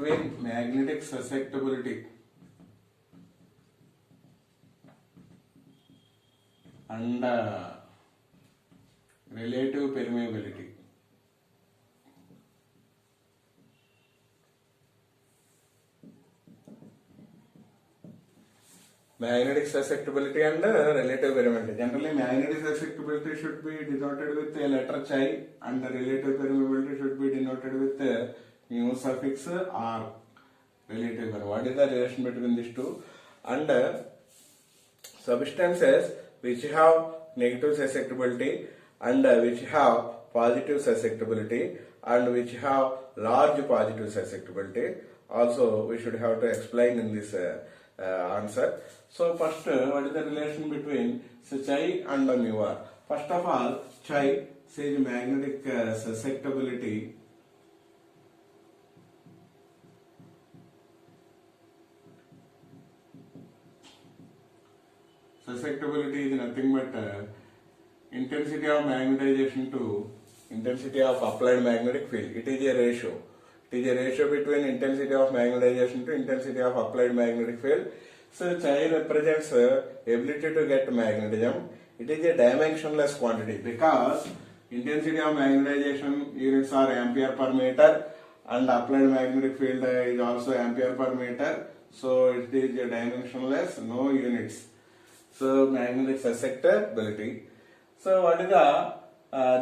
between magnetic susceptibility and relative permeability. Magnetic susceptibility and relative permeability. Generally, magnetic susceptibility should be denoted with a letter chi, and the relative permeability should be denoted with mu suffix r. Relative permeability. What is the relation between these two? And substances which have negative susceptibility and which have positive susceptibility and which have large positive susceptibility. Also, we should have to explain in this answer. So first, what is the relation between chi and mu r? First of all, chi says magnetic susceptibility. Susceptibility is nothing but intensity of magnetization to intensity of applied magnetic field. It is a ratio. It is a ratio between intensity of magnetization to intensity of applied magnetic field. So chi represents ability to get magnetism. It is a dimensionless quantity because intensity of magnetization units are ampere per meter and applied magnetic field is also ampere per meter. So it is a dimensionless, no units. So magnetic susceptibility. So what is the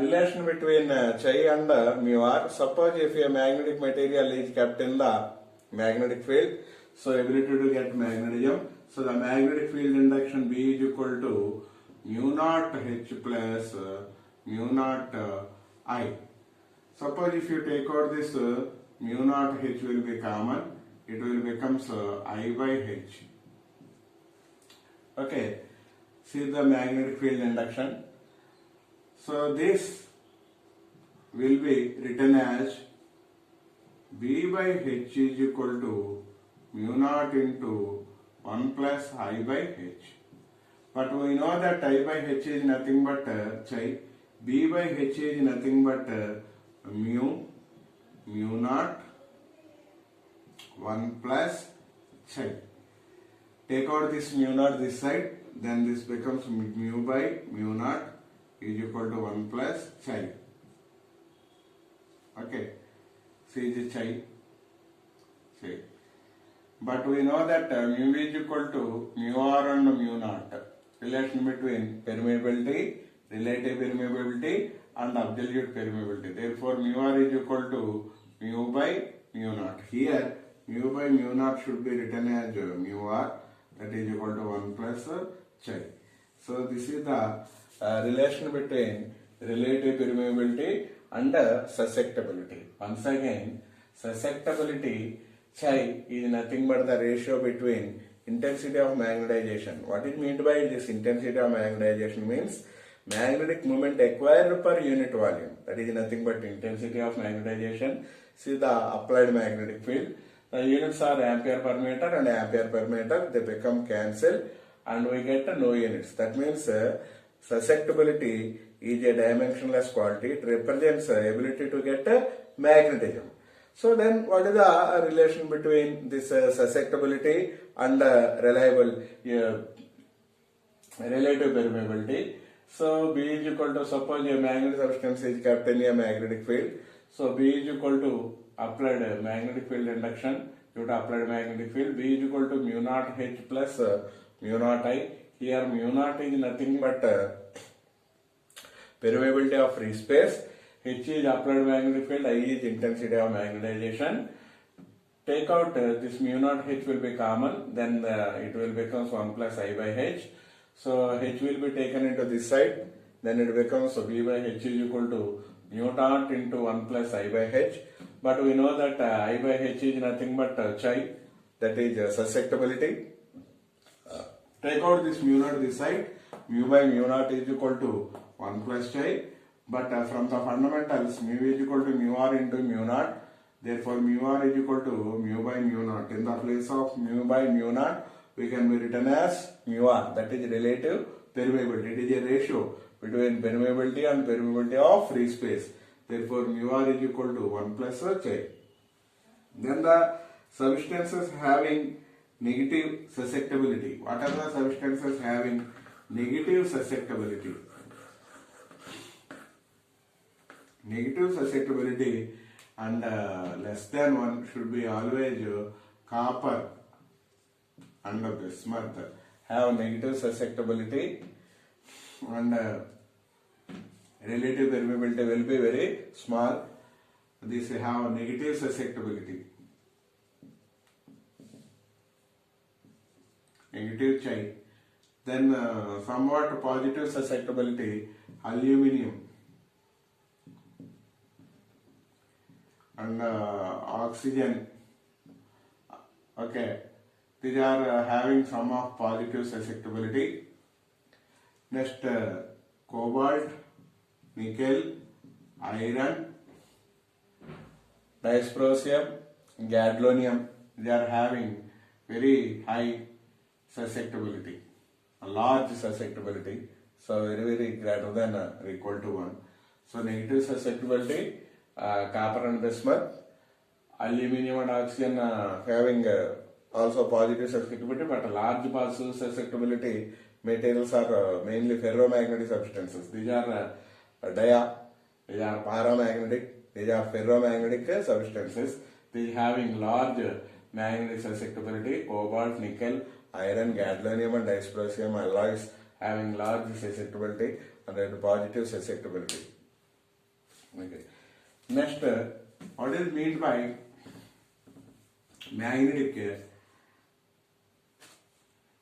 relation between chi and mu r? Suppose if a magnetic material is kept in the magnetic field, so ability to get magnetism. So the magnetic field induction B is equal to mu naught H plus mu naught I. Suppose if you take out this mu naught H will be common, it will becomes I by H. Okay, see the magnetic field induction. So this will be written as B by H is equal to mu naught into 1 plus I by H. But we know that I by H is nothing but chi. B by H is nothing but mu naught 1 plus chi. Take out this mu naught this side, then this becomes mu by mu naught is equal to 1 plus chi. Okay, see the chi. See. But we know that mu is equal to mu r and mu naught. Relation between permeability, relative permeability and absolute permeability. Therefore, mu r is equal to mu by mu naught. Here, mu by mu naught should be written as mu r, that is equal to 1 plus chi. So this is the relation between relative permeability and susceptibility. Once again, susceptibility chi is nothing but the ratio between intensity of magnetization. What is meant by this intensity of magnetization means magnetic moment acquired per unit volume. That is nothing but intensity of magnetization. See the applied magnetic field. The units are ampere per meter and ampere per meter. They become cancelled and we get no units. That means susceptibility is a dimensionless quantity. It represents ability to get magnetism. So then what is the relation between this susceptibility and reliable relative permeability? So B is equal to, suppose a magnetic substance is kept in a magnetic field. So B is equal to applied magnetic field induction due to applied magnetic field. B is equal to mu naught H plus mu naught I. Here mu naught is nothing but permeability of free space. H is applied magnetic field, I is intensity of magnetization. Take out this mu naught H will be common, then it will become 1 plus I by H. So H will be taken into this side, then it becomes B by H is equal to mu naught into 1 plus I by H. But we know that I by H is nothing but chi, that is susceptibility. Take out this mu naught this side, mu by mu naught is equal to 1 plus chi. But from the fundamentals, mu is equal to mu r into mu naught. Therefore, mu r is equal to mu by mu naught. In the place of mu by mu naught, we can be written as mu r. That is relative permeability. It is a ratio between permeability and permeability of free space. Therefore, mu r is equal to 1 plus chi. Then the substances having negative susceptibility. What are the substances having negative susceptibility? Negative susceptibility and less than 1 should be always copper and bismuth have negative susceptibility, and relative permeability will be very small. These have negative susceptibility. Negative chi. Then somewhat positive susceptibility, aluminum and oxygen. Okay, these are having some of positive susceptibility. Next, cobalt, nickel, iron, dysprosium, gadolinium. They are having very high susceptibility, a large susceptibility. So very greater than or equal to 1. So negative susceptibility, copper and bismuth, aluminum and oxygen having also positive susceptibility, but a large positive susceptibility materials are mainly ferromagnetic substances. These are these are paramagnetic, these are ferromagnetic substances. These having large magnetic susceptibility, cobalt, nickel, iron, gadolinium and dysprosium alloys having large susceptibility and positive susceptibility. Okay. Next, what is meant by magnetic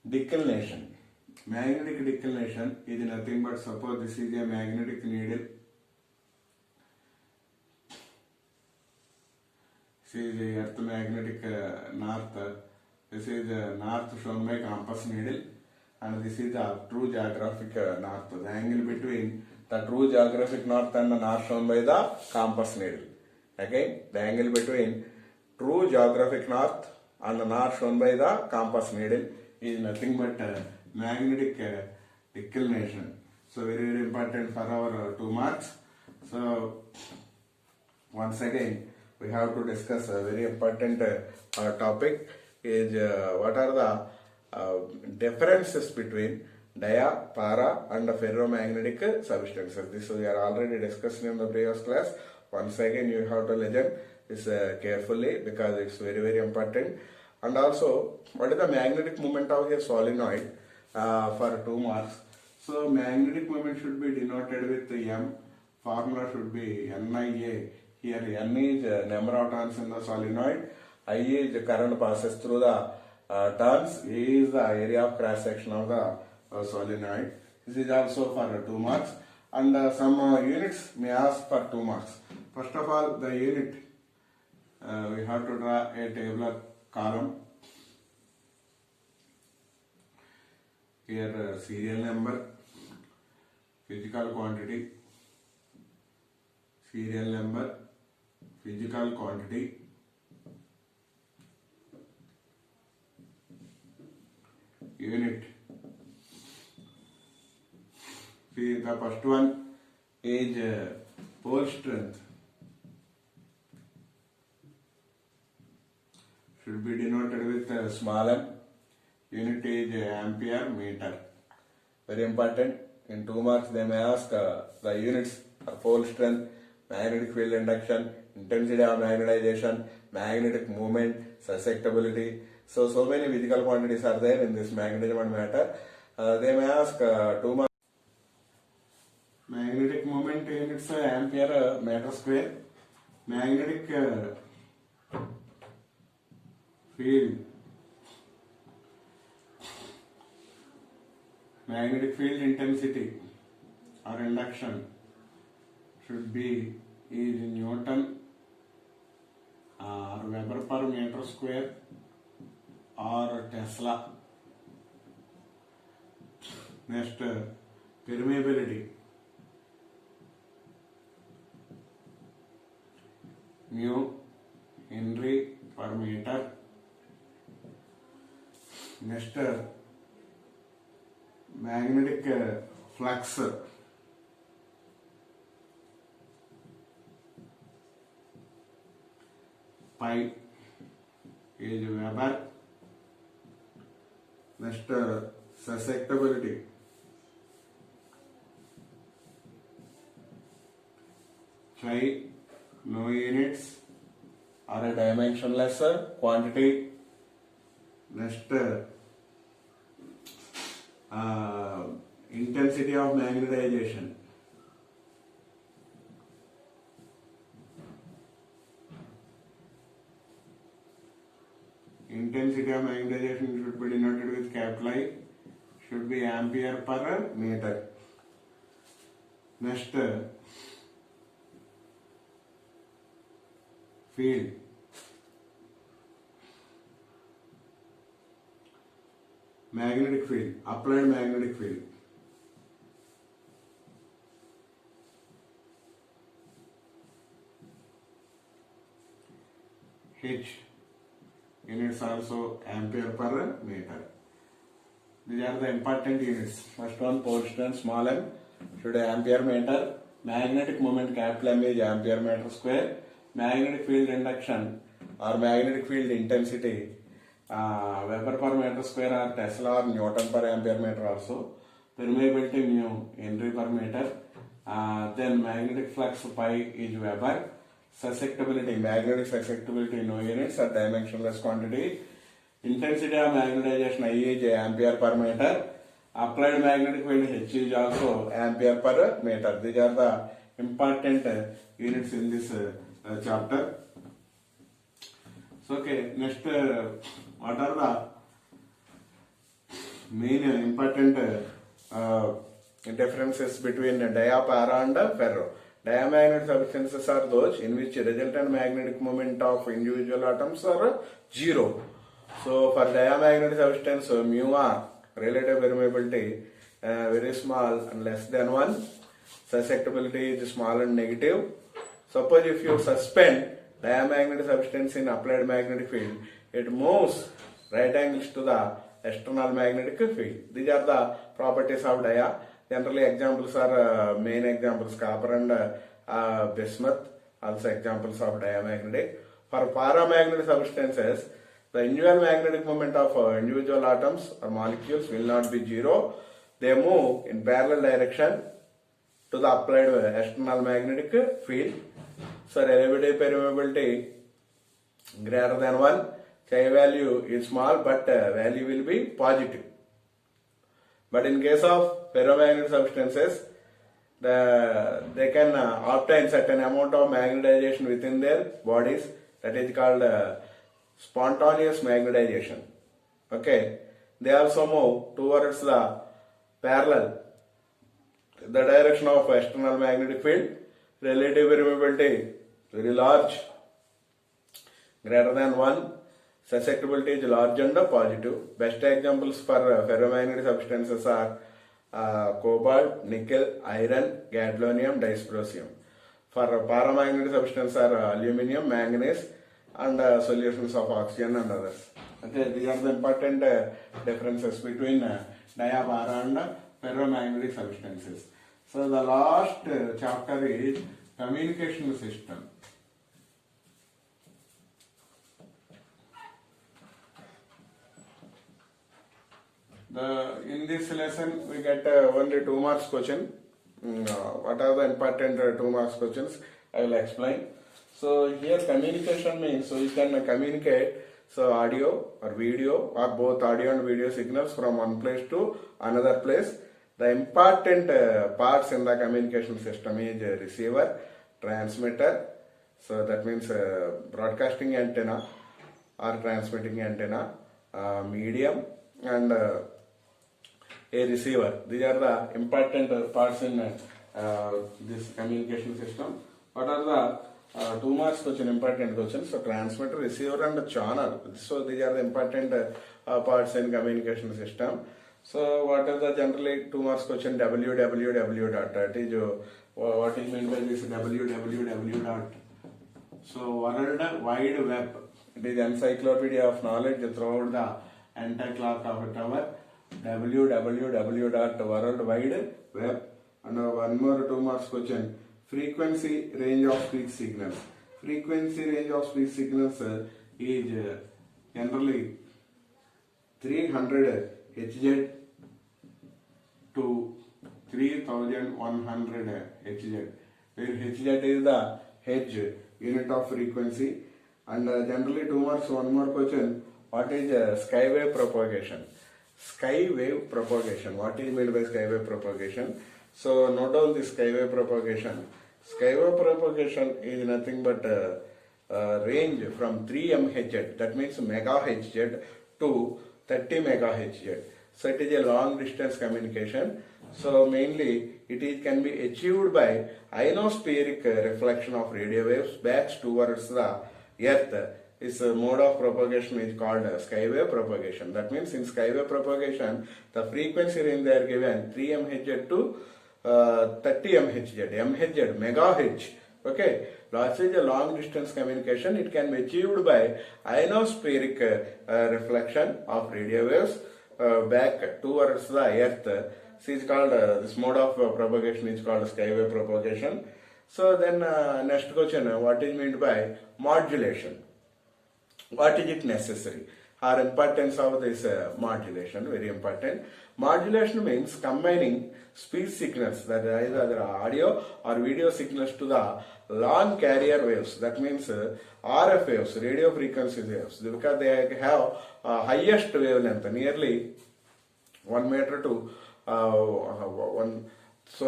declination? Magnetic declination is nothing but, suppose this is a magnetic needle. This is the earth magnetic north. This is north shown by compass needle, and this is the true geographic north. The angle between the true geographic north and the north shown by the compass needle. Again, the angle between true geographic north and the north shown by the compass needle is nothing but magnetic declination. So very important for our 2 marks. So once again we have to discuss a very important topic is what are the differences between dia, para and ferromagnetic substances. This we are already discussing in the previous class. Once again you have to listen this carefully because it's very important. And also, what is the magnetic moment of a solenoid for 2 marks? So magnetic moment should be denoted with M. Formula should be NIA. Here N is number of turns in the solenoid, I is the current passes through the turns, A is the area of cross section of the solenoid. This is also for 2 marks, and some units may ask for 2 marks. First of all, the unit, we have to draw a tabular column. Here serial number, physical quantity, serial number, physical quantity, unit. See, the first one is pole strength. Should be denoted with small m. Unit is ampere meter. Very important. In 2 marks they may ask the units of pole strength, magnetic field induction, intensity of magnetization, magnetic moment, susceptibility. So many physical quantities are there in this magnetism and matter. They may ask 2 marks. Magnetic moment units ampere meter square. Magnetic field. Magnetic field intensity or induction should be is Newton or Weber per meter square or Tesla. Next, permeability. Mu Henry per meter. Next, magnetic flux. Pi is Weber. Next, susceptibility. Chi, no units or a dimensionless quantity. Next, intensity of magnetization. Intensity of magnetization should be denoted with capital I, should be ampere per meter. Next, field. Magnetic field, applied magnetic field. H, units also ampere per meter. These are the important units. First one, Polston, small m, should ampere meter. Magnetic moment, capital M, is ampere meter square. Magnetic field induction or magnetic field intensity, Weber per meter square or Tesla or Newton per ampere meter also. Permeability mu, Henry per meter. Then magnetic flux pi is Weber. Susceptibility, magnetic susceptibility, no units or dimensionless quantity. Intensity of magnetization, I is ampere per meter. Applied magnetic field, H is also ampere per meter. These are the important units in this chapter. So, okay, next, what are the main important differences between dia, para and ferro? Diamagnetic substances are those in which resultant magnetic moment of individual atoms are zero. So for diamagnetic substance, mu r, relative permeability, very small and less than 1. Susceptibility is small and negative. Suppose if you suspend diamagnetic substance in applied magnetic field, it moves right angles to the external magnetic field. These are the properties of dia. Generally, examples are main examples copper and bismuth, also examples of diamagnetic. For paramagnetic substances, the individual magnetic moment of individual atoms or molecules will not be zero. They move in parallel direction to the applied external magnetic field. So, relative permeability greater than 1, chi value is small but value will be positive. But in case of ferromagnetic substances, they can obtain certain amount of magnetization within their bodies, that is called spontaneous magnetization. Okay, they also move towards the parallel, the direction of external magnetic field. Relative permeability very large, greater than 1. Susceptibility is large and positive. Best examples for ferromagnetic substances are cobalt, nickel, iron, gadolinium, dysprosium. For paramagnetic substances are aluminum, manganese, and solutions of oxygen and others. Okay, these are the important differences between dia, para and ferromagnetic substances. So the last chapter is communication system. In this lesson we get only 2 marks question. What are the important 2 marks questions? I will explain. So here communication means so you can communicate audio or video or both audio and video signals from one place to another place. The important parts in the communication system is receiver, transmitter. So that means broadcasting antenna or transmitting antenna, medium, and a receiver. These are the important parts in this communication system. What are the 2 marks question, important questions? So transmitter, receiver and channel. So these are the important parts in communication system. So what is the generally 2 marks question? www dot. That is what is meant by this www dot. So World Wide Web. It is encyclopedia of knowledge throughout the entire clock of a tower. www dot World Wide Web. And one more 2 marks question. Frequency range of speech signals. Frequency range of speech signals is generally 300 Hz to 3100 Hz, where Hz is the Hertz unit of frequency. And generally 2 marks, 1 more question, what is skywave propagation? Skywave propagation, what is meant by skywave propagation? So note down this skywave propagation. Skywave propagation is nothing but range from 3 MHz, that means megahertz, to 30 megahertz. So it is a long distance communication. So mainly can be achieved by ionospheric reflection of radio waves back towards the earth. This mode of propagation is called skywave propagation. That means in skywave propagation, the frequency range they are given 3 MHz to 30 MHz, megahertz. Okay, that is a long distance communication. It can be achieved by ionospheric reflection of radio waves back towards the earth. This is called this mode of propagation is called skywave propagation. So then next question, what is meant by modulation? What is it necessary? Or importance of this modulation, very important. Modulation means combining speech signals, that is either audio or video signals, to the long carrier waves. That means RF waves, radio frequency waves, because they have highest wavelength, nearly 1 meter to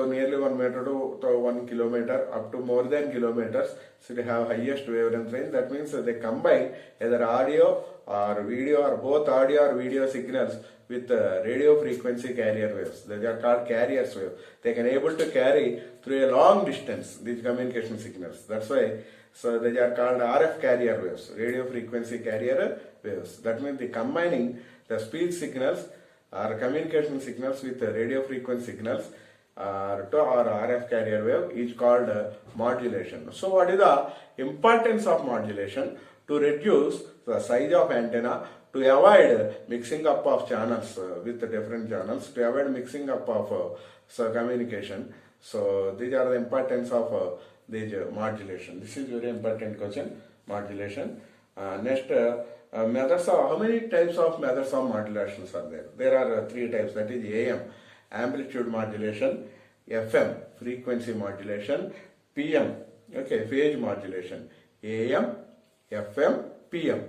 nearly 1 meter to 1 kilometer, up to more than kilometers. So they have highest wavelength range. That means they combine either audio or video, or both audio or video signals with radio frequency carrier waves. They are called carriers wave. They can able to carry through a long distance these communication signals. That's why so they are called RF carrier waves, radio frequency carrier waves. That means the combining the speech signals or communication signals with radio frequency signals or RF carrier wave is called modulation. So what is the importance of modulation? To reduce the size of antenna, to avoid mixing up of channels with different channels, to avoid mixing up of communication. So these are the importance of this modulation. This is very important question, modulation. Next, methods of, how many types of methods of modulations are there? There are 3 types, that is AM, amplitude modulation, FM, frequency modulation, PM, okay, phase modulation. AM, FM, PM,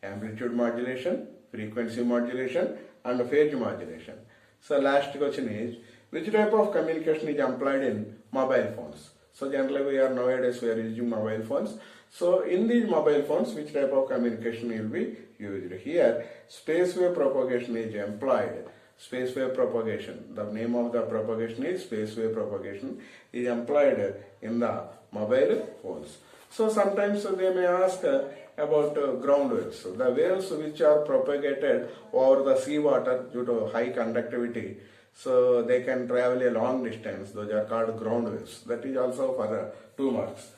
amplitude modulation, frequency modulation, and phase modulation. So last question is, which type of communication is employed in mobile phones? So generally nowadays we are using mobile phones. So in these mobile phones, which type of communication will be used? Here, space wave propagation is employed. Space wave propagation, the name of the propagation is space wave propagation, is employed in the mobile phones. So sometimes they may ask about ground waves. So the waves which are propagated over the seawater due to high conductivity, so they can travel a long distance. Those are called ground waves. That is also for 2 marks.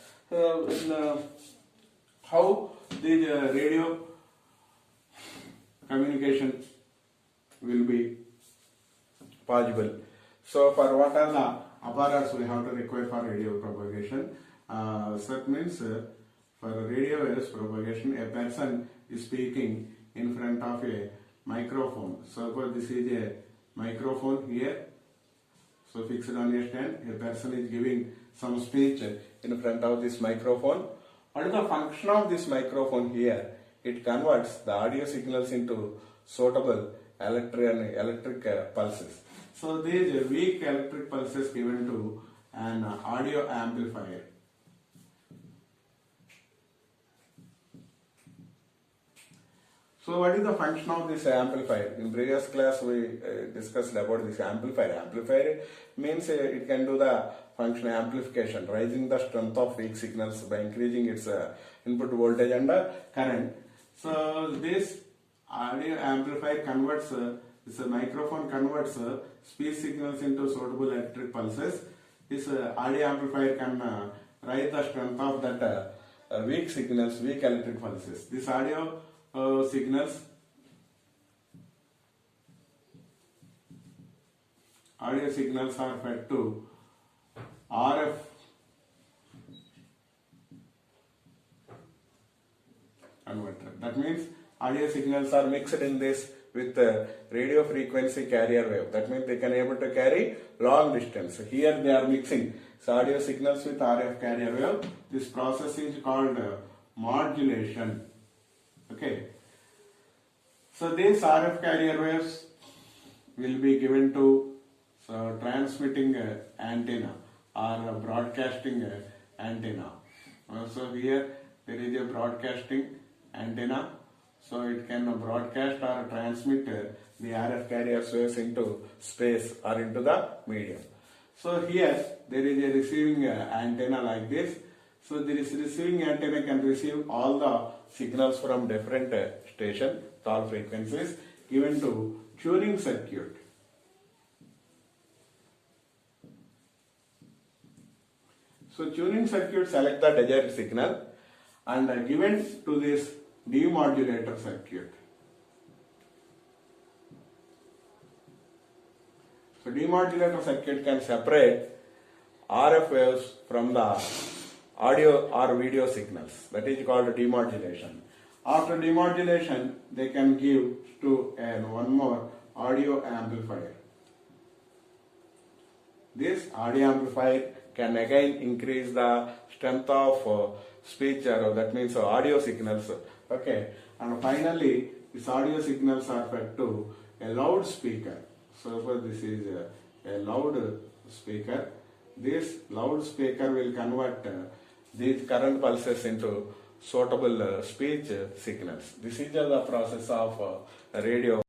How the radio communication will be possible? So for what are the apparatus we have to require for radio propagation? So that means for radio waves propagation, a person is speaking in front of a microphone. So for this is a microphone here. So fixed on a stand, a person is giving some speech in front of this microphone. What is the function of this microphone here? It converts the audio signals into suitable electric pulses. So these weak electric pulses given to an audio amplifier. So what is the function of this amplifier? In previous class we discussed about this amplifier. Amplifier means it can do the function amplification, raising the strength of weak signals by increasing its input voltage and current. So this audio amplifier converts, this microphone converts speech signals into suitable electric pulses. This audio amplifier can raise the strength of that weak signals, weak electric pulses. This audio signals are fed to RF converter. That means audio signals are mixed in this with radio frequency carrier wave. That means they can able to carry long distance. Here they are mixing so audio signals with RF carrier wave. This process is called modulation. Okay. So these RF carrier waves will be given to transmitting antenna or broadcasting antenna. So here there is a broadcasting antenna, so it can broadcast or transmit the RF carrier waves into space or into the medium. So here there is a receiving antenna like this. So this receiving antenna can receive all the signals from different station, all frequencies given to tuning circuit. So tuning circuit select the desired signal and given to this demodulator circuit. So demodulator circuit can separate RF waves from the audio or video signals. That is called demodulation. After demodulation, they can give to one more audio amplifier. This audio amplifier can again increase the strength of speech, that means audio signals. Okay, and finally, these audio signals are fed to a loudspeaker. So this is a loud speaker. This loudspeaker will convert these current pulses into suitable speech signals. This is the process of radio.